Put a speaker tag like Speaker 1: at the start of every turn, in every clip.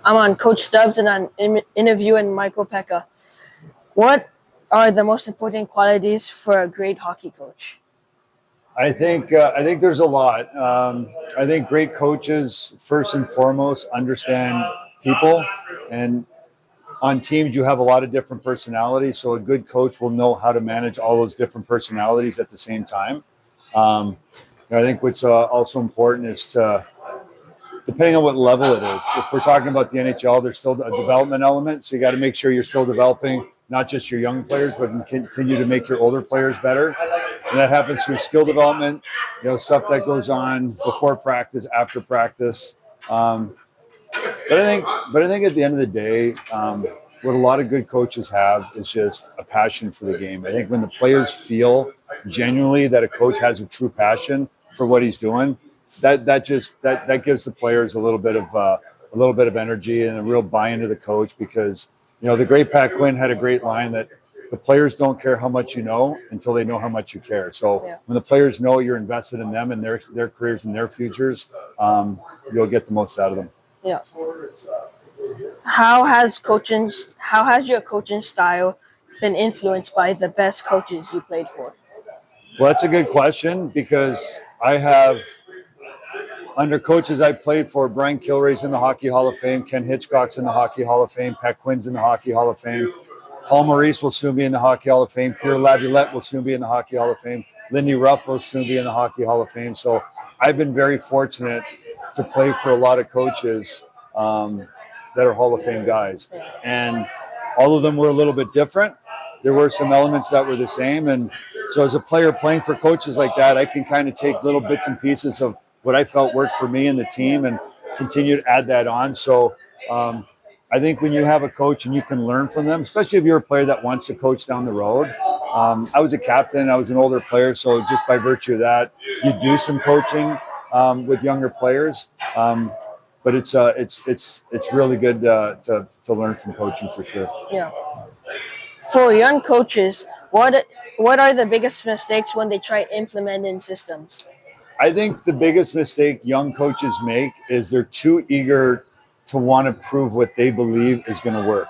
Speaker 1: I'm on Coach Stubbs and I'm interviewing Michael Peca. What are the most important qualities for a great hockey coach?
Speaker 2: I think there's a lot. I think great coaches, first and foremost, understand people, and on teams you have a lot of different personalities. So a good coach will know how to manage all those different personalities at the same time. Um, I think what's also important is to, depending on what level it is. If we're talking about the NHL, there's still a development element, so you got to make sure you're still developing not just your young players, but continue to make your older players better. And that happens through skill development, stuff that goes on before practice, after practice. Um, but I think at the end of the day, what a lot of good coaches have is just a passion for the game. I think when the players feel genuinely that a coach has a true passion for what he's doing, that gives the players a little bit of energy and a real buy-in to the coach, because the great Pat Quinn had a great line that the players don't care how much you know until they know how much you care. So
Speaker 1: Yeah.
Speaker 2: when the players know you're invested in them and their careers and their futures, you'll get the most out of them.
Speaker 1: Yeah. How has your coaching style been influenced by the best coaches you played for?
Speaker 2: Well, that's a good question, because I have, under coaches I played for, Brian Kilrea's in the Hockey Hall of Fame, Ken Hitchcock's in the Hockey Hall of Fame, Pat Quinn's in the Hockey Hall of Fame, Paul Maurice will soon be in the Hockey Hall of Fame, Pierre Laviolette will soon be in the Hockey Hall of Fame, Lindy Ruff will soon be in the Hockey Hall of Fame. So I've been very fortunate to play for a lot of coaches that are Hall of Fame guys. And all of them were a little bit different. There were some elements that were the same. And so as a player playing for coaches like that, I can kind of take little bits and pieces of what I felt worked for me and the team and continue to add that on. So I think when you have a coach and you can learn from them, especially if you're a player that wants to coach down the road. I was a captain. I was an older player. So just by virtue of that, you do some coaching with younger players. But it's really good to learn from coaching, for sure.
Speaker 1: Yeah. For young coaches, what are the biggest mistakes when they try implementing systems?
Speaker 2: I think the biggest mistake young coaches make is they're too eager to want to prove what they believe is going to work.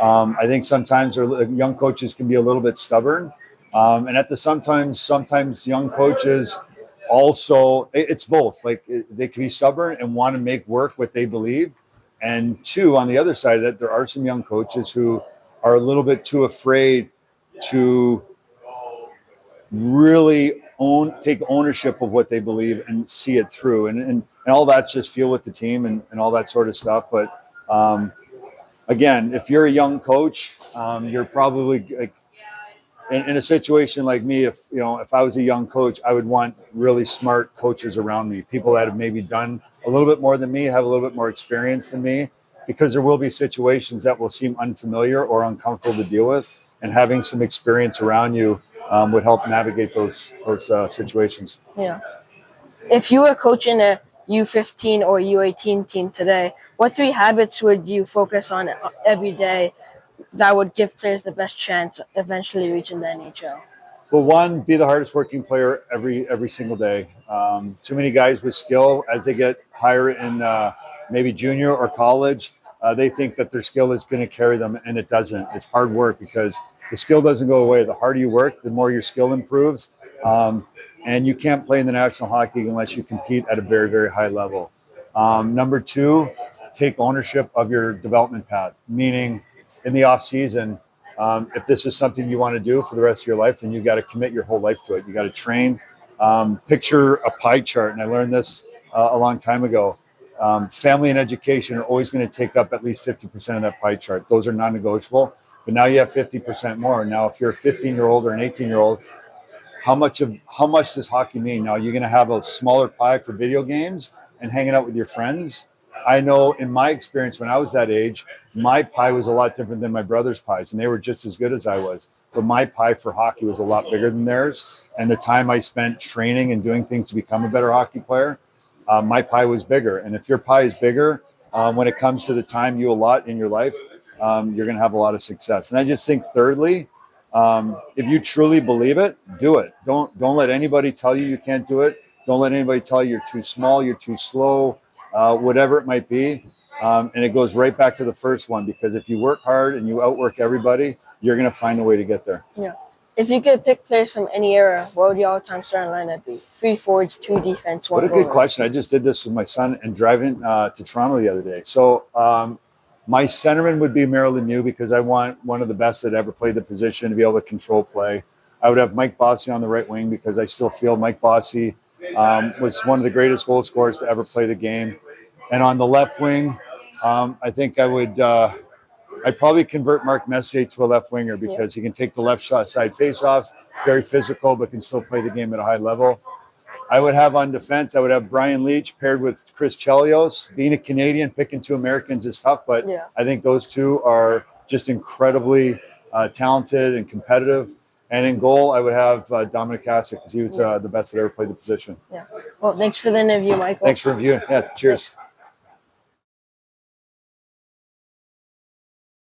Speaker 2: I think sometimes young coaches can be a little bit stubborn, and at the sometimes young coaches also, it's both. Like, they can be stubborn and want to make work what they believe, and two, on the other side of that, there are some young coaches who are a little bit too afraid to really take ownership of what they believe and see it through, and all that's just feel with the team and all that sort of stuff. But again, if you're a young coach, you're probably like, in a situation like me. If I was a young coach, I would want really smart coaches around me, people that have maybe done a little bit more than me, have a little bit more experience than me, because there will be situations that will seem unfamiliar or uncomfortable to deal with, and having some experience around you would help navigate those situations.
Speaker 1: Yeah. If you were coaching a U15 or U18 team today, what three habits would you focus on every day that would give players the best chance of eventually reaching the NHL?
Speaker 2: Well, one, be the hardest working player every single day. Too many guys with skill, as they get higher in maybe junior or college, they think that their skill is going to carry them, and it doesn't. It's hard work, because the skill doesn't go away. The harder you work, the more your skill improves. And you can't play in the National Hockey League unless you compete at a very, very high level. Number two, take ownership of your development path, meaning in the off season, if this is something you want to do for the rest of your life, then you got to commit your whole life to it. You got to train. Picture a pie chart, and I learned this a long time ago. Family and education are always going to take up at least 50% of that pie chart. Those are non-negotiable. But now you have 50% more. Now, if you're a 15-year-old or an 18-year-old, how much does hockey mean? Now, you're going to have a smaller pie for video games and hanging out with your friends. I know in my experience when I was that age, my pie was a lot different than my brother's pies, and they were just as good as I was. But my pie for hockey was a lot bigger than theirs. And the time I spent training and doing things to become a better hockey player, my pie was bigger. And if your pie is bigger, when it comes to the time you allot in your life, you're going to have a lot of success. And I just think, thirdly, if you truly believe it, do it. Don't let anybody tell you can't do it. Don't let anybody tell you you're too small, you're too slow, whatever it might be. And it goes right back to the first one, because if you work hard and you outwork everybody, you're going to find a way to get there.
Speaker 1: Yeah. If you could pick players from any era, what would your all-time starting lineup be? 3 forwards, 2 defense, 1
Speaker 2: What a good
Speaker 1: goalie.
Speaker 2: question. I just did this with my son and driving to Toronto the other day. So my centerman would be Marilyn New, because I want one of the best that ever played the position to be able to control play. I would have Mike Bossy on the right wing, because I still feel Mike Bossy was one of the greatest goal scorers to ever play the game. And on the left wing, I think I'd probably convert Mark Messier to a left winger, because he can take the left side faceoffs, very physical, but can still play the game at a high level. I would have on defense, I would have Brian Leach paired with Chris Chelios. Being a Canadian, picking 2 Americans is tough, but I think those two are just incredibly talented and competitive. And in goal, I would have Dominic Hasek, because he was the best that ever played the position.
Speaker 1: Yeah. Well, thanks for the interview, Michael.
Speaker 2: Thanks for reviewing. Yeah, cheers. Thanks.